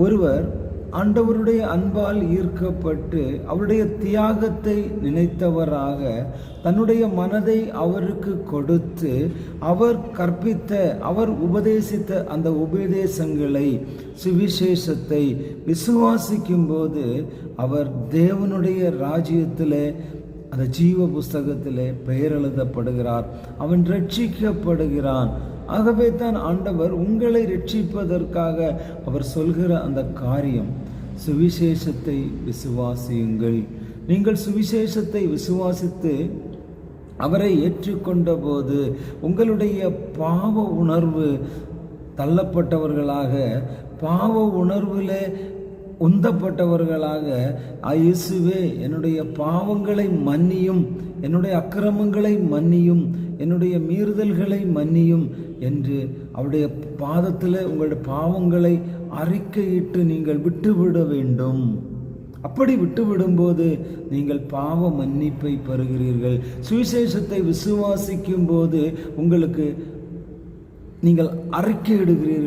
ஒருவர் ஆண்டவருடைய அன்பால் ஈர்க்கப்பட்டு அவருடைய தியாகத்தை நினைத்தவராக தன்னுடைய மனதை அவருக்கு கொடுத்து அவர் கற்பித்த, அவர் உபதேசித்த அந்த உபதேசங்களை, சுவிசேஷத்தை விசுவாசிக்கும் போது அவர் தேவனுடைய ராஜ்யத்திலே, அந்த ஜீவ புஸ்தகத்திலே பெயர் எழுதப்படுகிறார். அவன் ரட்சிக்கப்படுகிறான். ஆகவே தான் ஆண்டவர் உங்களை ரட்சிப்பதற்காக அவர் சொல்கிற அந்த காரியம், சுவிசேஷத்தை விசுவாசியுங்கள். நீங்கள் சுவிசேஷத்தை விசுவாசித்து அவரை ஏற்றுக்கொண்ட போது உங்களுடைய பாவ உணர்வு தள்ளப்பட்டவர்களாக, பாவ உணர்வில் உந்தப்பட்டவர்களாக, இயேசுவே என்னுடைய பாவங்களை மன்னியும், என்னுடைய அக்கிரமங்களை மன்னியும், என்னுடைய மீறுதல்களை மன்னியும் என்று அவருடைய பாதத்தில் உங்களுடைய பாவங்களை அறிக்கையிட்டு நீங்கள் விட்டுவிட வேண்டும். அப்படி விட்டுவிடும்போது நீங்கள் பாவ மன்னிப்பை பெறுகிறீர்கள். சுவிசேஷத்தை விசுவாசிக்கும் போது உங்களுக்கு நீங்கள் அறிக்கையிடுகிறீர்கள்.